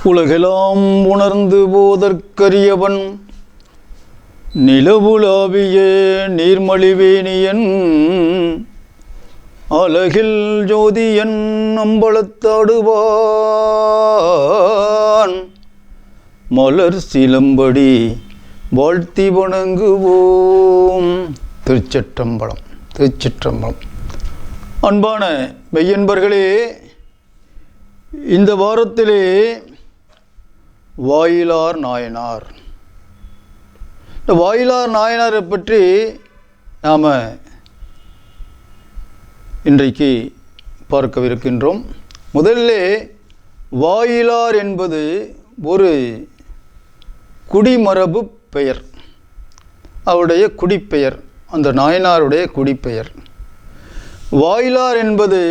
உலகெல்லாம் உணர்ந்து போதற்கரியவன் நிலவுலாவிய நீர்மலிவேணியன் அலகில் ஜோதியன் அம்பலத்தாடுவான் மலர் சிலம்படி வாழ்த்தி வணங்குவோம். திருச்சிற்றம்பலம். திருச்சிற்றம்பலம். அன்பான மெய்யன்பர்களே, இந்த வாரத்திலே வாயிலார் நாயனார், இந்த வாயிலார் நாயனாரை பற்றி நாம் இன்றைக்கு பார்க்கவிருக்கின்றோம். முதலிலே வாயிலார் என்பது ஒரு குடிமரபு பெயர், அவருடைய குடிப்பெயர், அந்த நாயனாருடைய குடிப்பெயர். வாயிலார் என்பது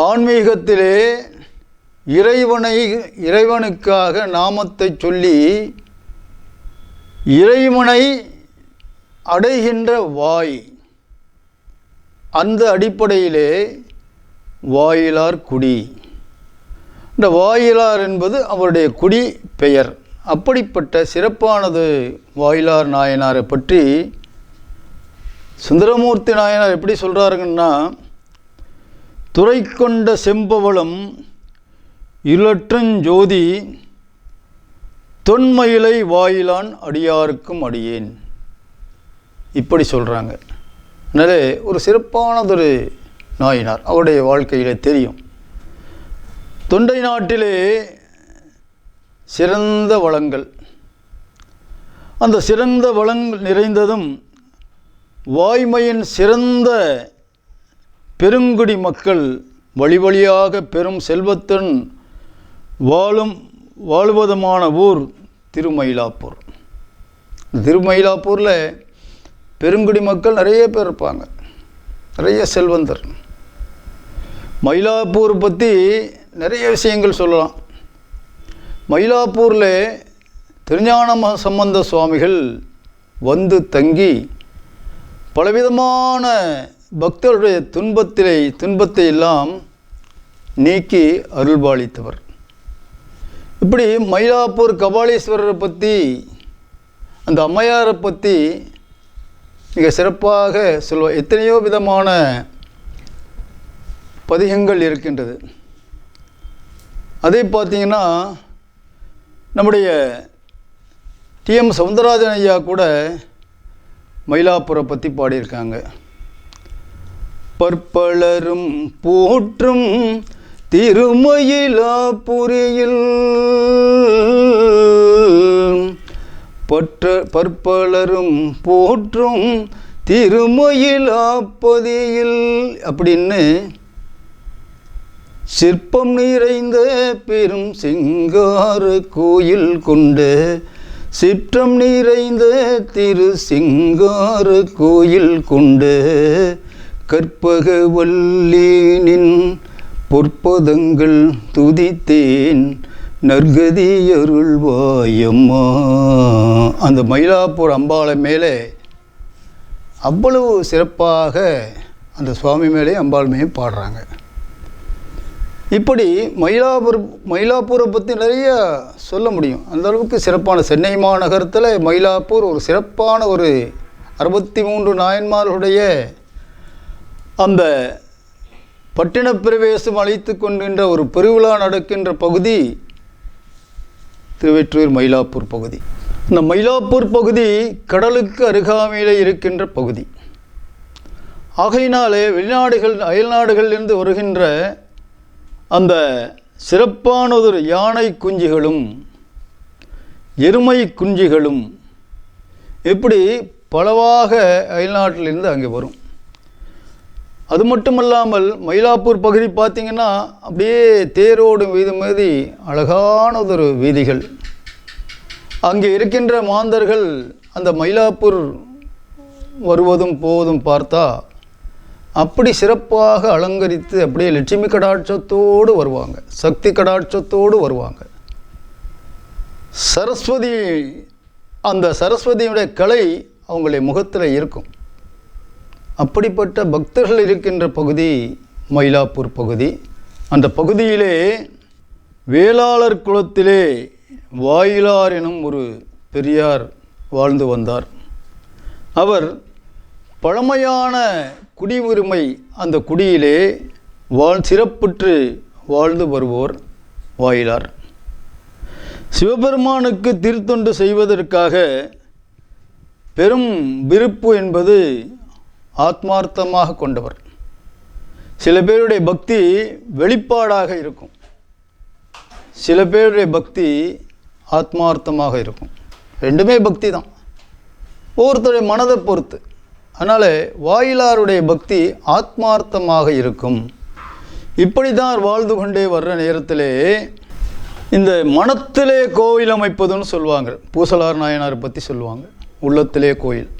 ஆன்மீகத்திலே இறைவனுக்காக நாமத்தை சொல்லி இறைவனை அடைகின்ற வாய், அந்த அடிப்படையிலே வாயிலார் குடி. இந்த வாயிலார் என்பது அவருடைய குடி பெயர். அப்படிப்பட்ட சிறப்பானது வாயிலார் நாயனாரை பற்றி சுந்தரமூர்த்தி நாயனார் எப்படி சொல்கிறாருங்கன்னா, துறை கொண்ட செம்பவளம் இருளற்றுஞ்சோதி தொன்மயிலை வாயிலான் அடியாருக்கும் அடியேன், இப்படி சொல்கிறாங்க. அதனாலே ஒரு சிறப்பானதொரு நாயனார், அவருடைய வாழ்க்கையிலே தெரியும். தொண்டை நாட்டிலே சிறந்த வளங்கள், அந்த சிறந்த வளங்கள் நிறைந்ததும் வாய்மையின் சிறந்த பெருங்குடி மக்கள் வழி வழியாக பெரும் செல்வத்துடன் வாழ்வதுமான ஊர் திருமயிலாப்பூர். திருமயிலாப்பூரில் பெருங்குடி மக்கள் நிறைய பேர் இருப்பாங்க, நிறைய செல்வந்தர். மயிலாப்பூர் பற்றி நிறைய விஷயங்கள் சொல்லலாம். மயிலாப்பூரில் திருஞான சம்பந்த சுவாமிகள் வந்து தங்கி பலவிதமான பக்தருடைய துன்பத்தை எல்லாம் நீக்கி அருள்பாலித்தவர். இப்படி மயிலாப்பூர் கபாலீஸ்வரரை பற்றி, அந்த அம்மையாரை பற்றி மிக சிறப்பாக சொல்வார். எத்தனையோ விதமான பதிகங்கள் இருக்கின்றது. அதே பார்த்திங்கன்னா நம்முடைய டி.எம். சௌந்தரராஜன் ஐயா கூட மயிலாப்பூரை பற்றி பாடியிருக்காங்க. பற்பலரும் போற்றும் திருமயிலாப்பூரியில் பற்பலரும் போற்றும் திருமயிலாப்பதியில் அப்படின்னு சிற்பம் நிறைந்த பெரும் சிங்கார கோயில் கொண்ட சிற்றம் நிறைந்த திரு சிங்கார கோயில் கொண்ட கற்பகவல்லினின் பொற்பதங்கள் துதித்தேன் நற்கதி அருள்வாயம்மா. அந்த மயிலாப்பூர் அம்பாளை மேலே அவ்வளவு சிறப்பாக அந்த சுவாமி மேலே அம்பாள் மேலே பாடுறாங்க. இப்படி மயிலாப்பூரை பற்றி நிறைய சொல்ல முடியும். அந்த அளவுக்கு சிறப்பான சென்னை மாநகரத்தில் மயிலாப்பூர் ஒரு சிறப்பான ஒரு 63 நாயன்மார்களுடைய அந்த பட்டின பிரவேசம் அழைத்து கொண்டிருந்த ஒரு பெருவிழா நடக்கின்ற பகுதி திருவெற்றூர் மயிலாப்பூர் பகுதி. இந்த மயிலாப்பூர் பகுதி கடலுக்கு அருகாமையில் இருக்கின்ற பகுதி. ஆகையினாலே வெளிநாடுகள் அயல்நாடுகளிலிருந்து வருகின்ற அந்த சிறப்பானதொரு யானை குஞ்சுகளும் எருமை குஞ்சுகளும் இப்படி பலவாக அயல்நாட்டிலிருந்து அங்கே வரும். அது மட்டுமல்லாமல் மயிலாப்பூர் பகுதி பார்த்திங்கன்னா அப்படியே தேரோடும் வீதி மீதி அழகானதொரு வீதிகள். அங்கே இருக்கின்ற மாந்தர்கள் அந்த மயிலாப்பூர் வருவதும் போவதும் பார்த்தா அப்படி சிறப்பாக அலங்கரித்து அப்படியே லட்சுமி கடாட்சத்தோடு வருவாங்க, சக்தி கடாட்சத்தோடு வருவாங்க. சரஸ்வதி, அந்த சரஸ்வதியுடைய கலை அவங்களுடைய முகத்தில் இருக்கும். அப்படிப்பட்ட பக்தர்கள் இருக்கின்ற பகுதி மயிலாப்பூர் பகுதி. அந்த பகுதியிலே வேளாளர் குலத்திலே வாயிலார் எனும் ஒரு பெரியார் வாழ்ந்து வந்தார். அவர் பழமையான குடியுரிமை அந்த குடியிலே சிறப்புற்று வாழ்ந்து வருவோர் வாயிலார். சிவபெருமானுக்கு திருத்தொண்டு செய்வதற்காக பெரும் விருப்பு என்பது ஆத்மார்த்தமாக கொண்டவர். சில பேருடைய பக்தி வெளிப்பாடாக இருக்கும், சில பேருடைய பக்தி ஆத்மார்த்தமாக இருக்கும். ரெண்டுமே பக்தி தான், ஒவ்வொருத்தருடைய மனதை பொறுத்து. அதனால் வாயிலாருடைய பக்தி ஆத்மார்த்தமாக இருக்கும். இப்படி தான் வாழ்ந்து கொண்டே வர்ற நேரத்திலே இந்த மனத்திலே கோயில் அமைப்பதுன்னு சொல்லுவாங்க. பூசலார் நாயனாரை பற்றி சொல்லுவாங்க, உள்ளத்திலே கோயில்.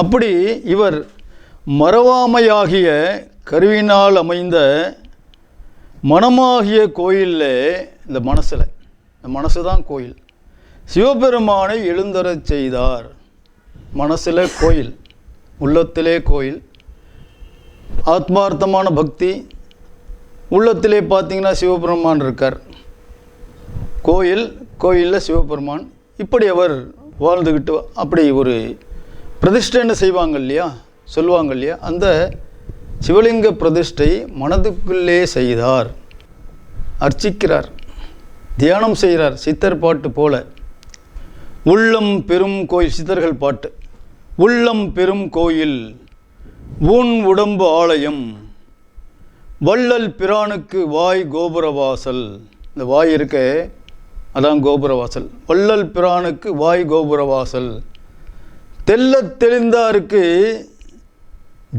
அப்படி இவர் மறவாமையாகிய கருவினால் அமைந்த மனமாகிய கோயிலில், இந்த மனசு தான் கோயில், சிவபெருமானை எழுந்தரச் செய்தார். மனசில் கோயில், உள்ளத்திலே கோயில், ஆத்மார்த்தமான பக்தி. உள்ளத்திலே பார்த்தீங்கன்னா சிவபெருமான் இருக்கார், கோயிலில் சிவபெருமான். இப்படி அவர் வாழ்ந்துக்கிட்டு அப்படி ஒரு பிரதிஷ்டைன்னு செய்வாங்க இல்லையா, சொல்லுவாங்க இல்லையா, அந்த சிவலிங்க பிரதிஷ்டை மனதுக்குள்ளே செய்தார். அர்ச்சிக்கிறார், தியானம் செய்கிறார். சித்தர் பாட்டு போல, உள்ளம் பெரும் கோயில், சித்தர்கள் பாட்டு. உள்ளம் பெரும் கோயில் ஊன் உடம்பு ஆலயம், வள்ளல் பிரானுக்கு வாய் கோபுரவாசல். இந்த வாய் இருக்க அதான் கோபுரவாசல். வள்ளல் பிரானுக்கு வாய் கோபுரவாசல், தெள்ளத் தெளிந்தாருக்கு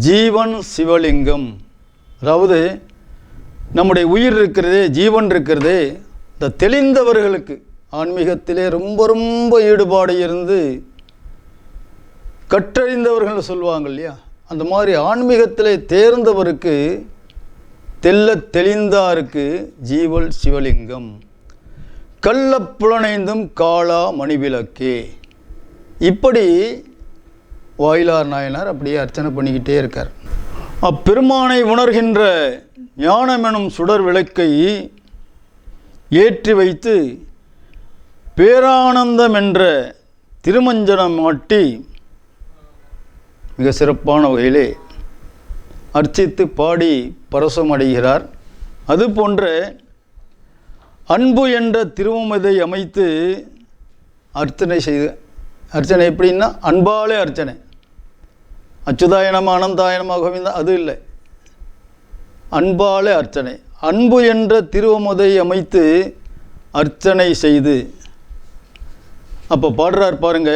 ஜீவன் சிவலிங்கம். அதாவது நம்முடைய உயிர் இருக்கிறதே, ஜீவன் இருக்கிறதே, இந்த தெளிந்தவர்களுக்கு, ஆன்மீகத்திலே ரொம்ப ரொம்ப ஈடுபாடு இருந்து கற்றறிந்தவர்கள் சொல்லுவாங்க இல்லையா, அந்த மாதிரி ஆன்மீகத்திலே தேர்ந்தவருக்கு, தெள்ளத் தெளிந்தாருக்கு ஜீவல் சிவலிங்கம், கள்ளப்புலனைந்தும் காளா மணிவிளக்கே. இப்படி வாயிலார் நாயனார் அப்படியே அர்ச்சனை பண்ணிக்கிட்டே இருக்கார். அப்பெருமானை உணர்கின்ற ஞானமெனும் சுடர் விளக்கை ஏற்றி வைத்து பேரானந்தம் என்ற திருமஞ்சனம் மாட்டி மிக சிறப்பான வகையிலே அர்ச்சித்து பாடி பரவசமடைகிறார். அதுபோன்ற அன்பு என்ற திருவமதை அமைத்து அர்ச்சனை செய்து, அர்ச்சனை எப்படின்னா அன்பாலே அர்ச்சனை, அச்சுதாயனமா அனந்தாயனமா கோவிந்தா அது இல்லை, அன்பாலே அர்ச்சனை. அன்பு என்ற திருவமதை அமைத்து அர்ச்சனை செய்து, அப்போ பாடுறார் பாருங்க,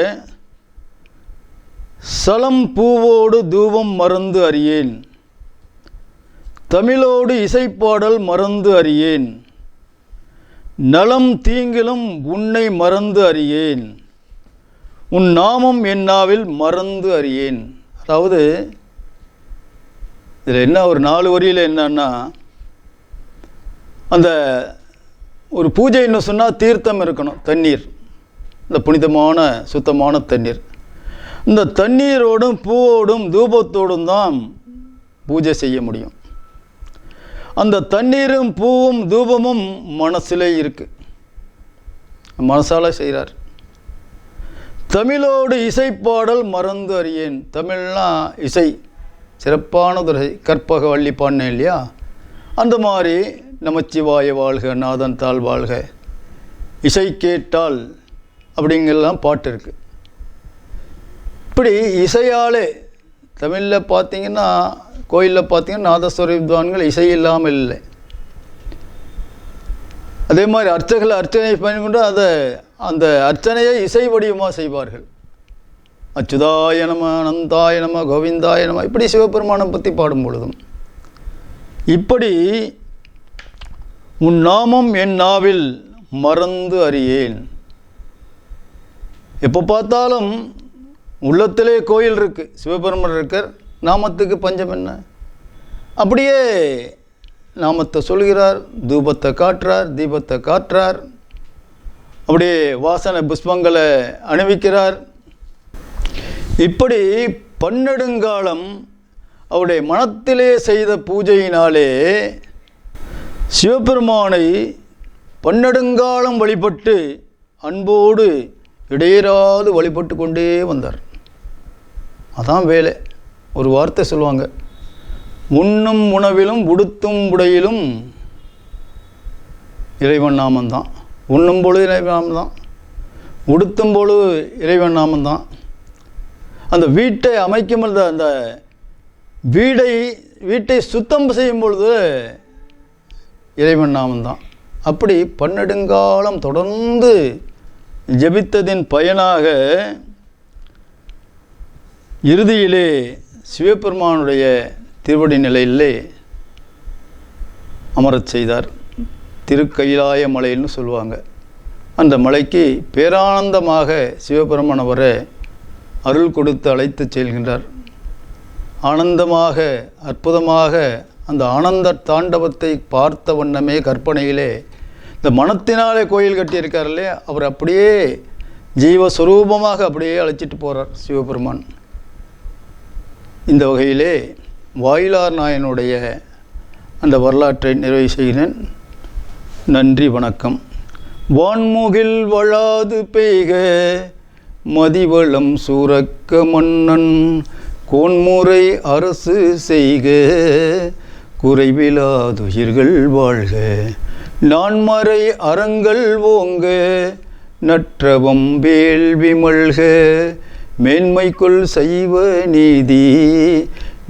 சலம் பூவோடு தூபம் மறந்து அறியேன், தமிழோடு இசைப்பாடல் மறந்து அறியேன், நலம் தீங்கிலும் உன்னை மறந்து அறியேன், உன் நாமம் என்னாவில் மறந்து அறியேன். அதாவது இதில் என்ன ஒரு 4 வரியில் என்னன்னா, அந்த ஒரு பூஜைன்னு சொன்னால் தீர்த்தம் இருக்கணும், தண்ணீர், இந்த புனிதமான சுத்தமான தண்ணீர். இந்த தண்ணீரோடும் பூவோடும் தூபத்தோடும் தான் பூஜை செய்ய முடியும். அந்த தண்ணீரும் பூவும் தூபமும் மனசிலே இருக்கு, மனசால செய்கிறார். தமிழோடு இசைப்பாடல் மறந்து அறியேன். தமிழ்னா இசை, சிறப்பானது. கற்பக வள்ளி பாடினேன் இல்லையா, அந்த மாதிரி நமச்சிவாய வாழ்க, நாதன் தாழ் வாழ்க, இசை கேட்டால் அப்படிங்கெல்லாம் பாட்டு இருக்குது. இப்படி இசையாலே தமிழில் பார்த்தீங்கன்னா, கோயிலில் பார்த்தீங்கன்னா நாதஸ்வர வித்வான்கள் இசை இல்லாமல் இல்லை. அதே மாதிரி அர்ச்சகர்கள் அர்ச்சனை பண்ணிக்கொண்டு அந்த அர்ச்சனையை இசை வடிவமாக செய்வார்கள். அச்சுதாய நம, அனந்தாய நம, கோவிந்தாய நம, இப்படி சிவபெருமானை பற்றி பாடும் பொழுதும் இப்படி உன் நாமம் என் நாவில் மறந்து அறியேன். எப்போ பார்த்தாலும் உள்ளத்திலே கோயில் இருக்குது, சிவபெருமான் இருக்கார், நாமத்துக்கு பஞ்சம் என்ன? அப்படியே நாமத்தை சொல்கிறார், தூபத்தை காட்டுறார், தீபத்தை காட்டுறார், அப்படியே வாசனை புஷ்பங்களை அணிவிக்கிறார். இப்படி பன்னெடுங்காலம் அவருடைய மனத்திலே செய்த பூஜையினாலே சிவபெருமானை பன்னெடுங்காலம் வழிபட்டு அன்போடு இடையராது வழிபட்டு கொண்டே வந்தார். அதான் வேலை. ஒரு வார்த்தை சொல்லுவாங்க, உண்ணும் உணவிலும் உடுத்தும் உடையிலும் இறைவன் நாமந்தான். உண்ணும் பொழுது இறைவன் நாமந்தான், உடுத்தும் பொழுது இறைவன் நாமந்தான். அந்த வீட்டை அமைக்கும் அந்த வீட்டை சுத்தம் செய்யும் பொழுது இறைவன் நாமந்தான். அப்படி பன்னெடுங்காலம் தொடர்ந்து ஜெபித்ததின் பயனாக இறுதியிலே சிவபெருமானுடைய திருவடி நிலையிலே அமரச் செய்தார். திருக்கைலாய மலைன்னு சொல்லுவாங்க. அந்த மலைக்கு பேரானந்தமாக சிவபெருமான் அவரை அருள் கொடுத்து அழைத்து செல்கின்றார். ஆனந்தமாக அற்புதமாக அந்த ஆனந்த தாண்டவத்தை பார்த்த வண்ணமே கற்பனையிலே இந்த மனத்தினாலே கோயில் கட்டியிருக்கார் இல்லையா, அவர் அப்படியே ஜீவஸ்வரூபமாக அப்படியே அழைச்சிட்டு போகிறார் சிவபெருமான். இந்த வகையிலே வாயிலார் நாயனுடைய அந்த வரலாற்றை நிறைவு செய்கிறேன். நன்றி, வணக்கம். வான்முகில் வளாது பெய்க மதிவளம் சூரக்க மன்னன் கோன்முறை அரசு செய்க குறைவிலாதுயிர்கள் வாழ்க நான்மறை அறங்கள் ஓங்க நற்றவம் வேள்வி மல்க மேன்மைக்குள் சைவ நீதி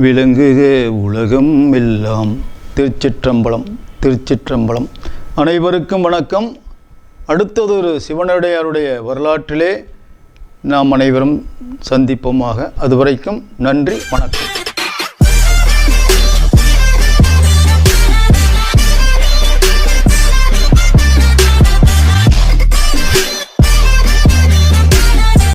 விளங்குக உலகம் எல்லாம். திருச்சிற்றம்பலம். திருச்சிற்றம்பலம். அனைவருக்கும் வணக்கம். அடுத்ததொரு சிவனடியாருடைய வரலாற்றிலே நாம் அனைவரும் சந்திப்போமாக. அதுவரைக்கும் நன்றி, வணக்கம்.